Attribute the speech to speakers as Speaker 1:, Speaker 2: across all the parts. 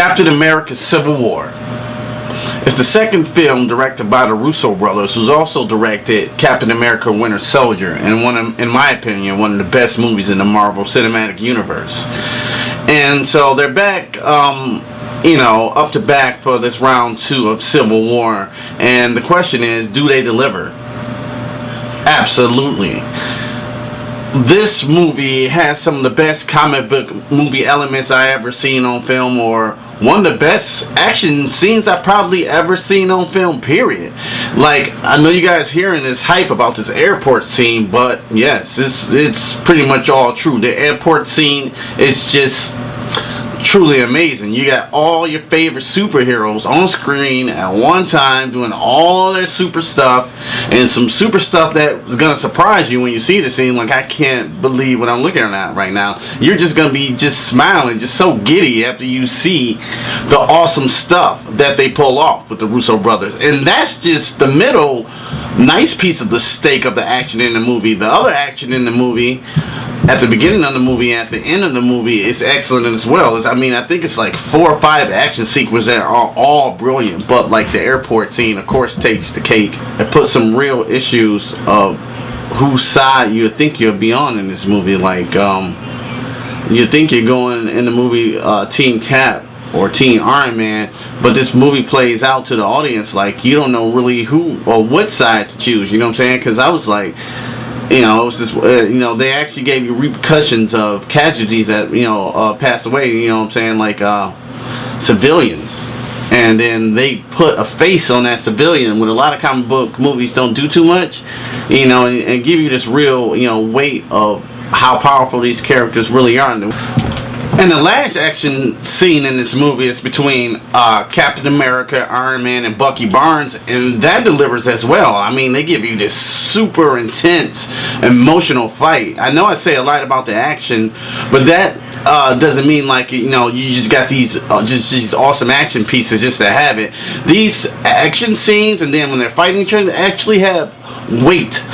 Speaker 1: Captain America Civil War. It's the second film directed by the Russo brothers, who's also directed Captain America Winter Soldier, and in my opinion, one of the best movies in the Marvel Cinematic Universe. And so they're back, up to back for this round 2 of Civil War. And the question is, do they deliver? Absolutely. This movie has some of the best comic book movie elements I ever seen on film, or one of the best action scenes I've probably ever seen on film, period. Like, I know you guys hearing this hype about this airport scene, but yes, it's pretty much all true. The airport scene is just truly amazing. You got all your favorite superheroes on screen at one time doing all their super stuff, and some super stuff that is gonna surprise you when you see the scene. Like, I can't believe what I'm looking at right now. You're just gonna be just smiling, just so giddy after you see the awesome stuff that they pull off with the Russo brothers. And that's just the middle nice piece of the steak of the action in the movie. The other action in the movie, at the beginning of the movie, at the end of the movie, is excellent as well. I think it's like 4 or 5 action sequences that are all brilliant. But like the airport scene, of course, takes the cake. It puts some real issues of whose side you think you'll be on in this movie. Like, you think you're going in the movie Team Cap or Team Iron Man, but this movie plays out to the audience like you don't know really who or what side to choose. You know what I'm saying? Because I was like, it was just, they actually gave you repercussions of casualties that, passed away, you know what I'm saying, like, civilians. And then they put a face on that civilian, when a lot of comic book movies don't do too much, and give you this real, weight of how powerful these characters really are. And the last action scene in this movie is between Captain America, Iron Man, and Bucky Barnes, and that delivers as well. I mean, they give you this super intense, emotional fight. I know I say a lot about the action, but that doesn't mean like, you just got these just these awesome action pieces just to have it. These action scenes, and then when they're fighting each other, actually have weight,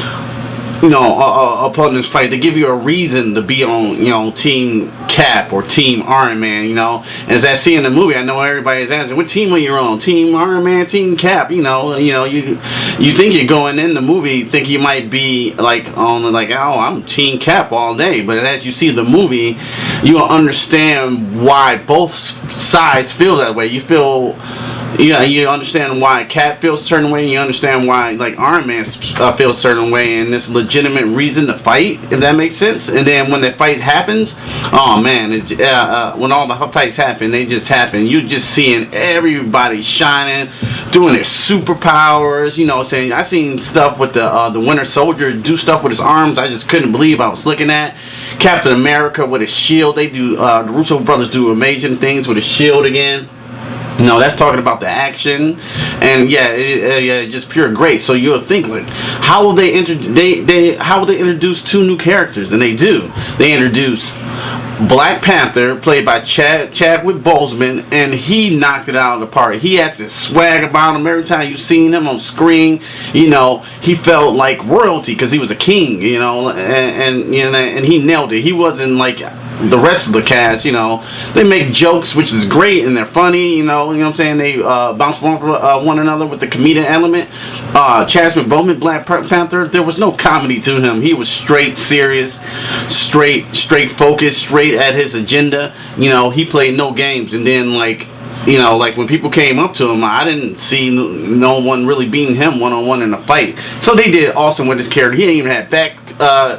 Speaker 1: upon this fight. They give you a reason to be on, Team Cap or Team Iron Man, As I see in the movie, I know everybody's asking, what team are you on? Team Iron Man, Team Cap, you think you're going in the movie, think you might be I'm Team Cap all day, but as you see the movie, you'll understand why both sides feel that way. You understand why Cap feels a certain way, and you understand why, like, Iron Man feels a certain way, and this legitimate reason to fight, if that makes sense. And then when the fight happens, oh man, when all the fights happen, they just happen. You're just seeing everybody shining, doing their superpowers, saying, I seen stuff with the Winter Soldier do stuff with his arms I just couldn't believe I was looking at. Captain America with his shield, the Russo brothers do amazing things with his shield again. That's talking about the action, and just pure great. So you'll think, like, how will they introduce 2 new characters? And they do. They introduce Black Panther, played by Chadwick Boseman, and he knocked it out of the park. He had this swag about him. Every time you seen him on screen, he felt like royalty because he was a king, and he nailed it. He wasn't like the rest of the cast, they make jokes, which is great, and they're funny, you know what I'm saying? They bounce one another with the comedic element. Chadwick Boseman, Black Panther, there was no comedy to him. He was straight serious, straight focused, straight at his agenda. He played no games. And then, like when people came up to him, I didn't see no one really beating him one-on-one in a fight. So they did awesome with his character. He didn't even have back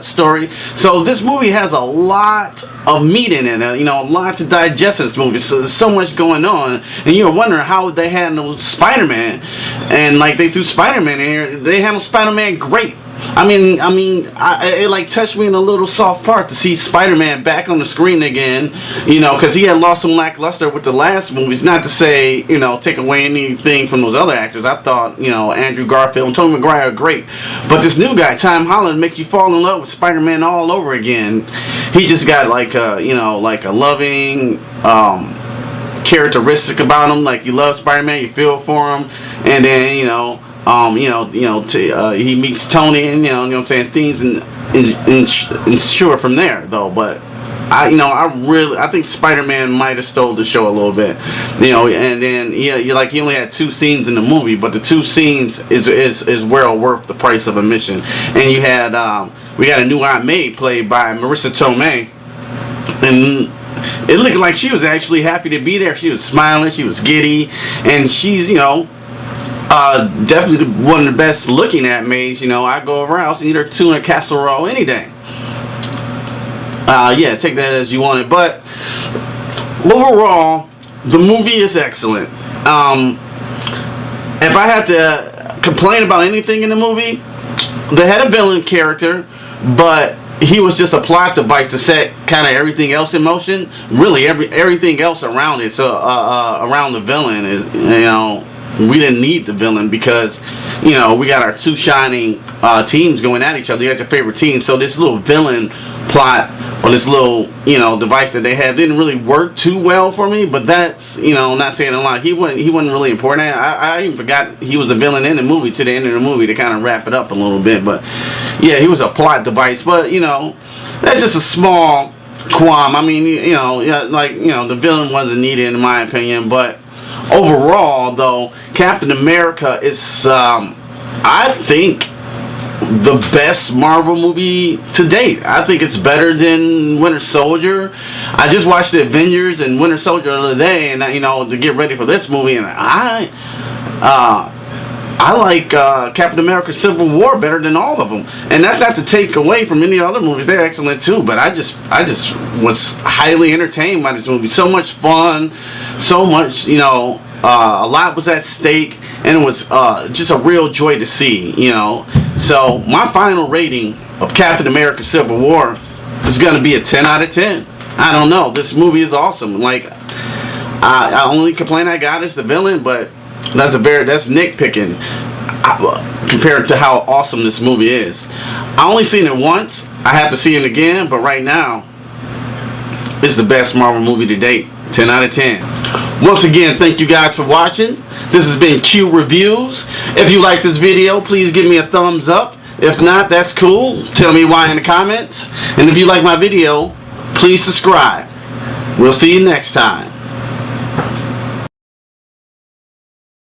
Speaker 1: story. So this movie has a lot of meat in it, a lot to digest in this movie. So there's so much going on, and you're wondering how they handled Spider-Man. And like they threw Spider-Man in here, they handled Spider-Man great. It like touched me in a little soft part to see Spider-Man back on the screen again, because he had lost some lackluster with the last movies. Not to say, take away anything from those other actors. I thought, Andrew Garfield and Tobey Maguire are great. But this new guy, Tom Holland, makes you fall in love with Spider-Man all over again. He just got like a loving, characteristic about him. Like, you love Spider-Man, you feel for him, and then, he meets Tony, and you know what I'm saying, things and ensure from there though. But I think Spider-Man might have stole the show a little bit, and then he only had 2 scenes in the movie, but the 2 scenes is well worth the price of admission. And you had we got a new Aunt May played by Marissa Tomei, and it looked like she was actually happy to be there. She was smiling, she was giddy, and she's definitely one of the best looking Aunt Mays. I go around and eat her tuna casserole any day. Yeah, take that as you want it. But overall, the movie is excellent. If I had to complain about anything in the movie, they had a villain character, but he was just a plot device to set kind of everything else in motion. Really, everything else around it. So around the villain is, we didn't need the villain because, we got our 2 shining teams going at each other. You got your favorite team. So this little villain plot, or this little, device that they had, didn't really work too well for me. But that's, not saying a lot. He wasn't really important. I even forgot he was a villain in the movie to the end of the movie to kind of wrap it up a little bit. But yeah, he was a plot device. But that's just a small qualm. I mean, the villain wasn't needed in my opinion. But overall, though, Captain America is, I think, the best Marvel movie to date. I think it's better than Winter Soldier. I just watched the Avengers and Winter Soldier the other day, and to get ready for this movie, and I like Captain America: Civil War better than all of them. And that's not to take away from any other movies; they're excellent too. But I just was highly entertained by this movie. So much fun, so much a lot was at stake, and it was just a real joy to see. So my final rating of Captain America: Civil War is going to be a 10 out of 10. I don't know. This movie is awesome. I only complaint I got is the villain, but that's nitpicking compared to how awesome this movie is. I only seen it once. I have to see it again, but right now, it's the best Marvel movie to date. 10 out of 10. Once again, thank you guys for watching. This has been Q Reviews. If you like this video, please give me a thumbs up. If not, that's cool. Tell me why in the comments. And if you like my video, please subscribe. We'll see you next time.